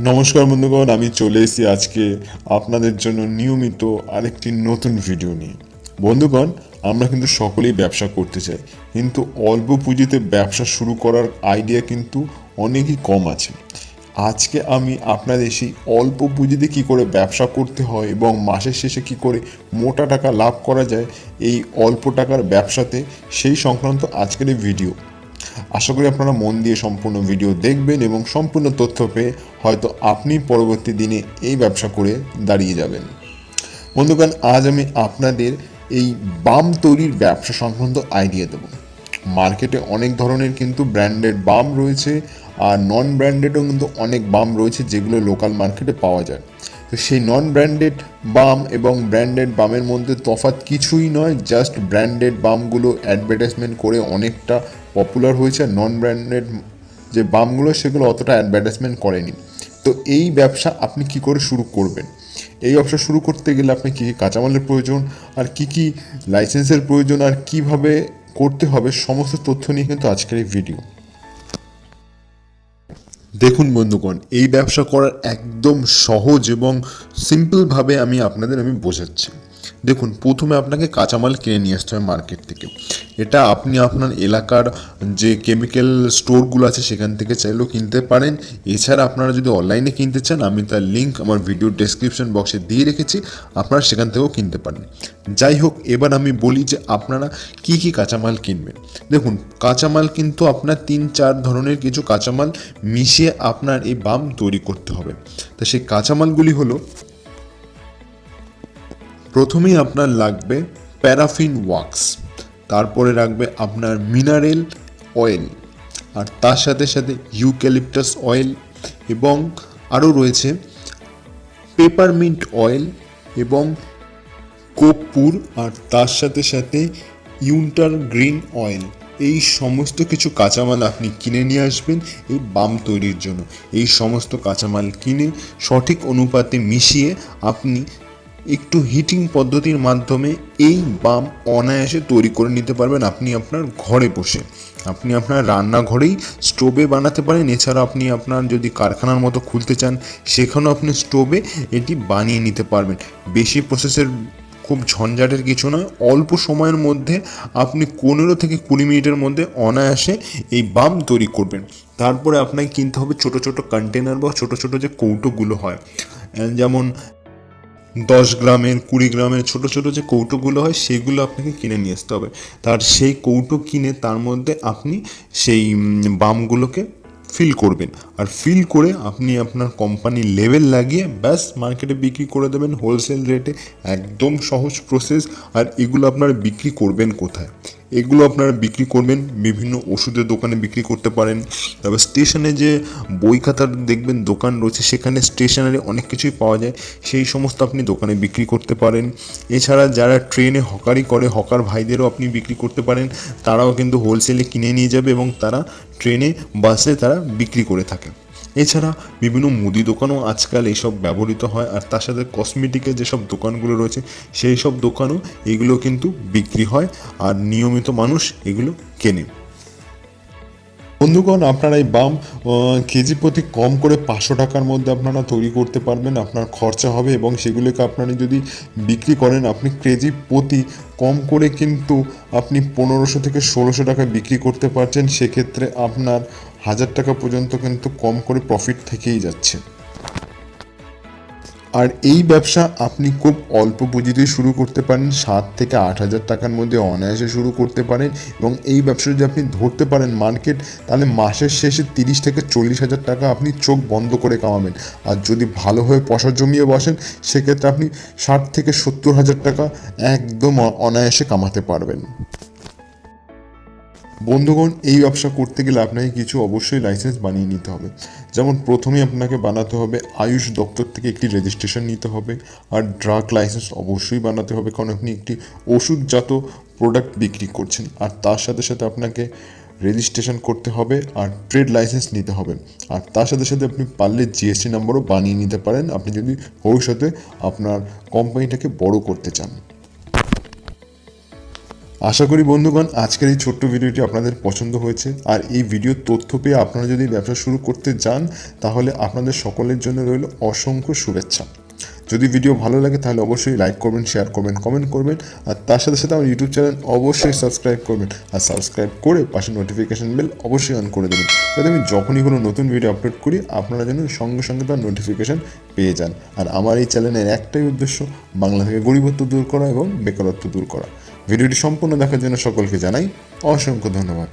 নমস্কার বন্ধুগণ, আমি চলে এসেছি আজকে আপনাদের জন্য নিয়মিত আরেকটি নতুন ভিডিও নিয়ে। বন্ধুগণ, আমরা কিন্তু সকলেই ব্যবসা করতে চাই, কিন্তু অল্প পুঁজিতে ব্যবসা শুরু করার আইডিয়া কিন্তু অনেকই কম আছে। আজকে আমি আপনাদের সেই অল্প পুঁজিতে কী করে ব্যবসা করতে হয় এবং মাসের শেষে কী করে মোটা টাকা লাভ করা যায় এই অল্প টাকার ব্যবসাতে, সেই সংক্রান্ত আজকের এই ভিডিও। আশা করি আপনারা মন দিয়ে সম্পূর্ণ ভিডিও দেখবেন এবং সম্পূর্ণ তথ্য পেয়ে হয়তো আপনি পরবর্তী দিনে এই ব্যবসা করে দাঁড়িয়ে যাবেন। বন্ধুগণ, আজ আমি আপনাদের এই বাম তৈরির ব্যবসা সংক্রান্ত আইডিয়া দেব। মার্কেটে অনেক ধরনের কিন্তু ব্র্যান্ডেড বাম রয়েছে, আর নন ব্র্যান্ডেডও কিন্তু অনেক বাম রয়েছে যেগুলো লোকাল মার্কেটে পাওয়া যায়। তো সেই নন ব্র্যান্ডেড বাম এবং ব্র্যান্ডেড বামের মধ্যে তফাৎ কিছুই নয়, জাস্ট ব্র্যান্ডেড বামগুলো অ্যাডভার্টাইজমেন্ট করে অনেকটা পপুলার হয়েছে, আর নন ব্র্যান্ডেড যে বামগুলো সেগুলো অতটা অ্যাডভার্টাইজমেন্ট করেনি। তো এই ব্যবসা আপনি কি করে শুরু করবেন? এই ব্যবসা শুরু করতে গেলে আপনি কী কী কাঁচামালের প্রয়োজন, আর কি কি লাইসেন্সের প্রয়োজন, আর কিভাবে করতে হবে, সমস্ত তথ্য নিয়ে কিন্তু আজকের এই ভিডিও। দেখুন বন্ধুগণ, এই ব্যবসা করার একদম সহজ এবং সিম্পলভাবে আমি আপনাদের বোঝাচ্ছি। দেখুন, প্রথমে আপনাকে কাঁচামাল কিনে নিয়ে আসতে হবে মার্কেট থেকে। এটা আপনি আপনার এলাকার যে কেমিক্যাল স্টোরগুলো আছে সেখান থেকে চাইলেও কিনতে পারেন। এছাড়া আপনারা যদি অনলাইনে কিনতে চান, আমি তার লিঙ্ক আমার ভিডিও ডেসক্রিপশন বক্সে দিয়ে রেখেছি, আপনারা সেখান থেকেও কিনতে পারেন। যাই হোক, এবার আমি বলি যে আপনারা কি কি কাঁচামাল কিনবেন। দেখুন, কাঁচামাল কিন্তু আপনার 3-4 ধরনের কিছু কাঁচামাল মিশিয়ে আপনার এই বাম তৈরি করতে হবে। তো সেই কাঁচামালগুলি হলো, প্রথমেই আপনার লাগবে প্যারাফিন ওয়াক্স, তারপরে রাখবে আপনার মিনারেল অয়েল, আর তার সাথে সাথে ইউক্যালিপটাস অয়েল, এবং আরও রয়েছে পেপারমিন্ট অয়েল এবং কর্পূর, আর তার সাথে সাথে ইউন্টার গ্রিন অয়েল। এই সমস্ত কিছু কাঁচামাল আপনি কিনে নিয়ে আসবেন এই বাম তৈরির জন্য। এই সমস্ত কাঁচামাল কিনে সঠিক অনুপাতে মিশিয়ে আপনি একটু হিটিং পদ্ধতির মাধ্যমে এই বাম অনায়াসে তৈরি করে নিতে পারবেন আপনি আপনার ঘরে বসে। আপনি আপনার রান্নাঘরেই স্টোভে বানাতে পারেন। এছাড়া আপনি আপনার যদি কারখানার মতো খুলতে চান, সেখানেও আপনি স্টোভে এটি বানিয়ে নিতে পারবেন। বেশি প্রসেসের খুব ঝঞ্ঝাটের কিছু নয়, অল্প সময়ের মধ্যে আপনি 15 থেকে 20 মিনিটের মধ্যে অনায়াসে এই বাম তৈরি করবেন। তারপরে আপনাকে কিনতে হবে ছোট ছোট কন্টেনার বা ছোট ছোট যে কৌটোগুলো হয়, যেমন 10 গ্রামের 20 গ্রামের ছোট ছোট যে কৌটোগুলো হয়, সেগুলো আপনাকে কিনে নিয়ে আসতে হবে। তার সেই কৌটো কিনে তার মধ্যে আপনি সেই বামগুলোকে ফিল করবেন, আর ফিল করে আপনি আপনার কোম্পানি লেভেল লাগিয়ে ব্যাস মার্কেটে বিক্রি করে দেবেন হোলসেল রেটে। একদম সহজ প্রসেস। আর এগুলো আপনারা বিক্রি করবেন কোথায়? এগুলো আপনারা বিক্রি করবেন বিভিন্ন ওষুধের দোকানে বিক্রি করতে পারেন। তারপর স্টেশনে যে বই খাতার দেখবেন দোকান রয়েছে, সেখানে স্টেশনারি অনেক কিছুই পাওয়া যায়, সেই সমস্ত আপনি দোকানে বিক্রি করতে পারেন। এছাড়া যারা ট্রেনে হকারি করে, হকার ভাইদেরও আপনি বিক্রি করতে পারেন। তারাও কিন্তু হোলসেলে কিনে নিয়ে যাবে এবং তারা ট্রেনে বাসে তারা বিক্রি করে থাকে। এছাড়া বিভিন্ন মুদি দোকানও আজকাল এইসব ব্যবহৃত হয়, আর তার সাথে কসমেটিকের যেসব দোকানগুলো রয়েছে সেই সব দোকানও এগুলো কিন্তু বিক্রি হয়, আর নিয়মিত মানুষ এগুলো কেনে। বন্ধুগণ, আপনারা এই বাম কেজি প্রতি কম করে 500 টাকার মধ্যে আপনারা তৈরি করতে পারবেন। আপনার খরচা হবে, এবং সেগুলোকে আপনারা যদি বিক্রি করেন, আপনি কেজি প্রতি কম করে কিন্তু আপনি 1500 থেকে 1600 টাকায় বিক্রি করতে পারছেন। সেক্ষেত্রে আপনার 1000 টাকা পর্যন্ত কিন্তু কম করে প্রফিট থেকেই যাচ্ছে। আর এই ব্যবসা আপনি খুব অল্প পুঁজিতে শুরু করতে পারেন। 7 থেকে 8 হাজার টাকার মধ্যে অনায়াসে শুরু করতে পারেন, এবং এই ব্যবসা যদি আপনি ধরতে পারেন মার্কেট, তাহলে মাসের শেষে 30 থেকে 40 হাজার টাকা আপনি চোখ বন্ধ করে কামাবেন। আর যদি ভালোভাবে পয়সা জমিয়ে বসেন, সেক্ষেত্রে আপনি 60 থেকে 70 হাজার টাকা একদম অনায়াসে কামাতে পারবেন। বন্ধুগণ, এই ব্যবসা করতে গেলে আপনাকে কিছু অবশ্যই লাইসেন্স বানিয়ে নিতে হবে। যেমন প্রথমেই আপনাকে বানাতে হবে আয়ুষ দপ্তর থেকে একটি রেজিস্ট্রেশন নিতে হবে, আর ড্রাগ লাইসেন্স অবশ্যই বানাতে হবে, কারণ আপনি একটি ওষুধজাত প্রোডাক্ট বিক্রি করছেন। আর তার সাথে সাথে আপনাকে রেজিস্ট্রেশন করতে হবে, আর ট্রেড লাইসেন্স নিতে হবে। আর তার সাথে সাথে আপনি পারলে জিএসটি নাম্বারও বানিয়ে নিতে পারেন, আপনি যদি ভবিষ্যতে আপনার কোম্পানিটাকে বড় করতে চান। আশা করি বন্ধুগণ আজকের এই ছোট্ট ভিডিওটি আপনাদের পছন্দ হয়েছে। আর এই ভিডিওর তথ্য পেয়ে আপনারা যদি ব্যবসা শুরু করতে যান তাহলে আপনাদের সকলের জন্য রইল অসংখ্য শুভেচ্ছা। যদি ভিডিও ভালো লাগে তাহলে অবশ্যই লাইক করবেন, শেয়ার করবেন, কমেন্ট করবেন, আর তার সাথে সাথে আমার ইউটিউব চ্যানেল অবশ্যই সাবস্ক্রাইব করবেন। আর সাবস্ক্রাইব করে পাশে নোটিফিকেশান বেল অবশ্যই অন করে দেবেন, যাতে আমি যখনই কোনো নতুন ভিডিও আপলোড করি আপনারা যেন সঙ্গে সঙ্গে তার নোটিফিকেশান পেয়ে যান। আর আমার এই চ্যানেলের একটাই উদ্দেশ্য, বাংলা থেকে গরিবত্ব দূর করা এবং বেকারত্ব দূর করা। ভিডিওটি সম্পূর্ণ দেখার জন্য সকলকে জানাই অসংখ্য ধন্যবাদ।